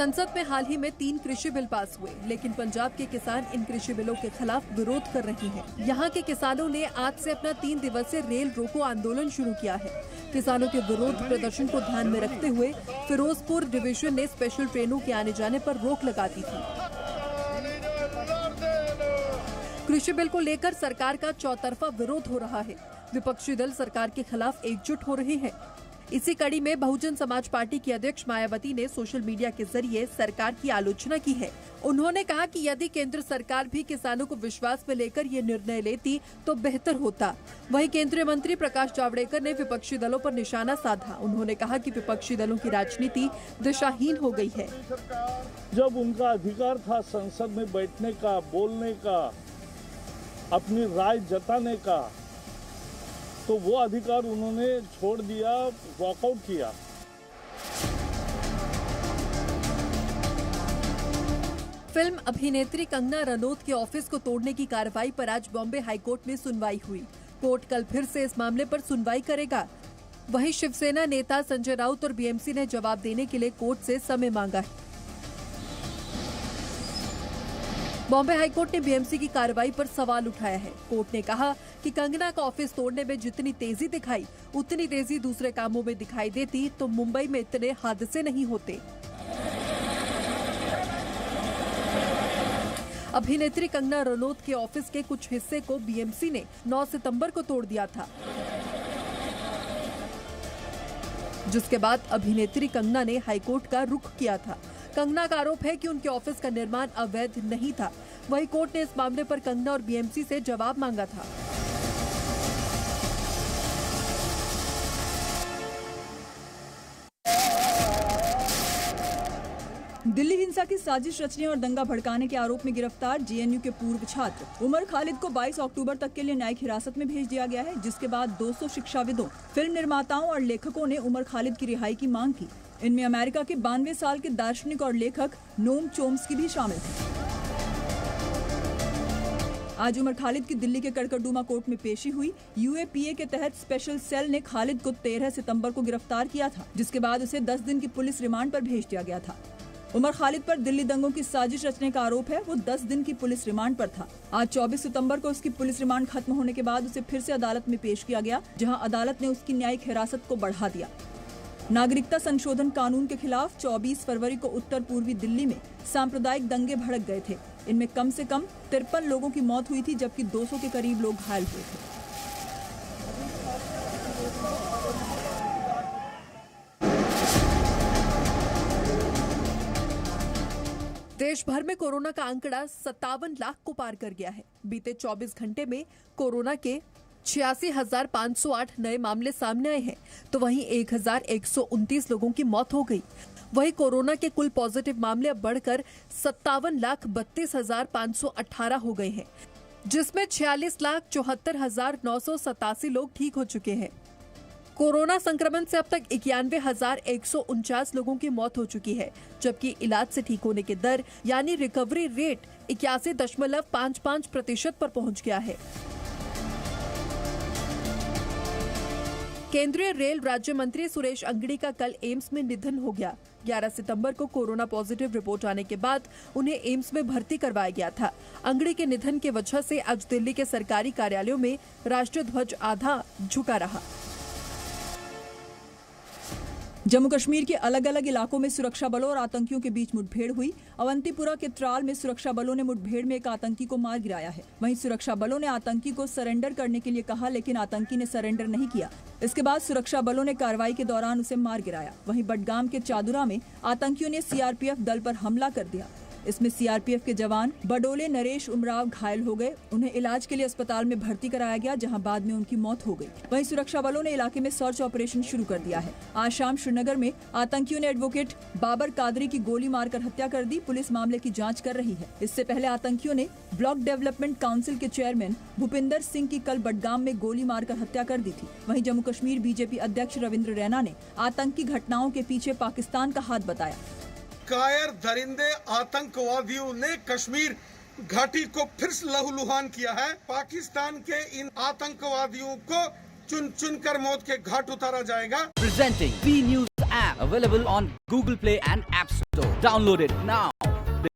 संसद में हाल ही में 3 कृषि बिल पास हुए, लेकिन पंजाब के किसान इन कृषि बिलों के खिलाफ विरोध कर रहे हैं। यहाँ के किसानों ने आज से अपना 3 दिवसीय रेल रोको आंदोलन शुरू किया है। किसानों के विरोध प्रदर्शन को ध्यान में रखते हुए फिरोजपुर डिवीजन ने स्पेशल ट्रेनों के आने जाने पर रोक लगा दी थी। कृषि बिल को लेकर सरकार का चौतरफा विरोध हो रहा है। विपक्षी दल सरकार के खिलाफ एकजुट हो रहे हैं। इसी कड़ी में बहुजन समाज पार्टी की अध्यक्ष मायावती ने सोशल मीडिया के जरिए सरकार की आलोचना की है। उन्होंने कहा कि यदि केंद्र सरकार भी किसानों को विश्वास में लेकर ये निर्णय लेती तो बेहतर होता। वहीं केंद्रीय मंत्री प्रकाश जावड़ेकर ने विपक्षी दलों पर निशाना साधा। उन्होंने कहा कि विपक्षी दलों की राजनीति दिशाहीन हो गई है। जब उनका अधिकार था संसद में बैठने का, बोलने का, अपनी राय जताने का, तो वो अधिकार उन्होंने छोड़ दिया, वॉकआउट किया। फिल्म अभिनेत्री कंगना रनौत के ऑफिस को तोड़ने की कार्रवाई पर आज बॉम्बे हाईकोर्ट में सुनवाई हुई। कोर्ट कल फिर से इस मामले पर सुनवाई करेगा। वहीं शिवसेना नेता संजय राउत और बीएमसी ने जवाब देने के लिए कोर्ट से समय मांगा है। बॉम्बे हाईकोर्ट ने बीएमसी की कार्रवाई पर सवाल उठाया है। कोर्ट ने कहा कि कंगना का ऑफिस तोड़ने में जितनी तेजी दिखाई, उतनी तेजी दूसरे कामों में दिखाई देती तो मुंबई में इतने हादसे नहीं होते। अभिनेत्री कंगना रनौत के ऑफिस के कुछ हिस्से को बीएमसी ने 9 सितंबर को तोड़ दिया था, जिसके बाद अभिनेत्री कंगना ने हाईकोर्ट का रुख किया था। कंगना का आरोप है कि उनके ऑफिस का निर्माण अवैध नहीं था। वहीं कोर्ट ने इस मामले पर कंगना और बीएमसी से जवाब मांगा था। दिल्ली हिंसा की साजिश रचने और दंगा भड़काने के आरोप में गिरफ्तार जेएनयू के पूर्व छात्र उमर खालिद को 22 अक्टूबर तक के लिए न्यायिक हिरासत में भेज दिया गया है, जिसके बाद 200 शिक्षाविदों, फिल्म निर्माताओं और लेखकों ने उमर खालिद की रिहाई की मांग की। इनमें अमेरिका के 92 साल के दार्शनिक और लेखक नोम चोम्स्की भी शामिल थे। आज उमर खालिद की दिल्ली के कड़कड़डूमा कोर्ट में पेशी हुई। यूएपीए के तहत स्पेशल सेल ने खालिद को 13 सितंबर को गिरफ्तार किया था, जिसके बाद उसे 10 दिन की पुलिस रिमांड पर भेज दिया गया था। उमर खालिद पर दिल्ली दंगों की साजिश रचने का आरोप है। वो 10 दिन की पुलिस रिमांड पर था। आज 24 सितंबर को उसकी पुलिस रिमांड खत्म होने के बाद उसे फिर से अदालत में पेश किया गया, जहां अदालत ने उसकी न्यायिक हिरासत को बढ़ा दिया। नागरिकता संशोधन कानून के खिलाफ 24 फरवरी को उत्तर पूर्वी दिल्ली में सांप्रदायिक दंगे भड़क गए थे। इनमें कम से कम 53 लोगों की मौत हुई थी, जबकि 200 के करीब लोग घायल हुए थे। देश भर में कोरोना का आंकड़ा 57 लाख को पार कर गया है। बीते 24 घंटे में कोरोना के 86,508 नए मामले सामने आए हैं, तो वहीं 1,129 लोगों की मौत हो गई। वहीं कोरोना के कुल पॉजिटिव मामले अब बढ़कर 57,32,518 हो गए हैं, जिसमें 46,74,987 लोग ठीक हो चुके हैं। कोरोना संक्रमण से अब तक 91,149 लोगों की मौत हो चुकी है, जबकि इलाज से ठीक होने की दर यानी रिकवरी रेट 81.55% पर पहुंच गया है। केंद्रीय रेल राज्य मंत्री सुरेश अंगड़ी का कल एम्स में निधन हो गया। 11 सितंबर को कोरोना पॉजिटिव रिपोर्ट आने के बाद उन्हें एम्स में भर्ती करवाया गया था। अंगड़ी के निधन की वजह से आज दिल्ली के सरकारी कार्यालयों में राष्ट्रीय ध्वज आधा झुका रहा। जम्मू कश्मीर के अलग अलग इलाकों में सुरक्षा बलों और आतंकियों के बीच मुठभेड़ हुई। अवंतीपुरा के त्राल में सुरक्षा बलों ने मुठभेड़ में एक आतंकी को मार गिराया है। वहीं सुरक्षा बलों ने आतंकी को सरेंडर करने के लिए कहा, लेकिन आतंकी ने सरेंडर नहीं किया। इसके बाद सुरक्षा बलों ने कार्रवाई के दौरान उसे मार गिराया। वहीं बडगाम के चादुरा में आतंकियों ने सीआरपीएफ दल पर हमला कर दिया। इसमें सीआरपीएफ के जवान बडोले नरेश उमराव घायल हो गए। उन्हें इलाज के लिए अस्पताल में भर्ती कराया गया, जहां बाद में उनकी मौत हो गई। वहीं सुरक्षा बलों ने इलाके में सर्च ऑपरेशन शुरू कर दिया है। आज शाम श्रीनगर में आतंकियों ने एडवोकेट बाबर कादरी की गोली मारकर हत्या कर दी। पुलिस मामले की जांच कर रही है। इससे पहले आतंकियों ने ब्लॉक डेवलपमेंट काउंसिल के चेयरमैन भूपिंदर सिंह की कल बडगाम में गोली मारकर हत्या कर दी थी। वहीं जम्मू कश्मीर बीजेपी अध्यक्ष रविंद्र रैना ने आतंकी घटनाओं के पीछे पाकिस्तान का हाथ बताया। कायर दरिंदे आतंकवादियों ने कश्मीर घाटी को फिर लहूलुहान किया है। पाकिस्तान के इन आतंकवादियों को चुन चुन कर मौत के घाट उतारा जाएगा। Presenting B news app available on Google Play and App Store. Download it now.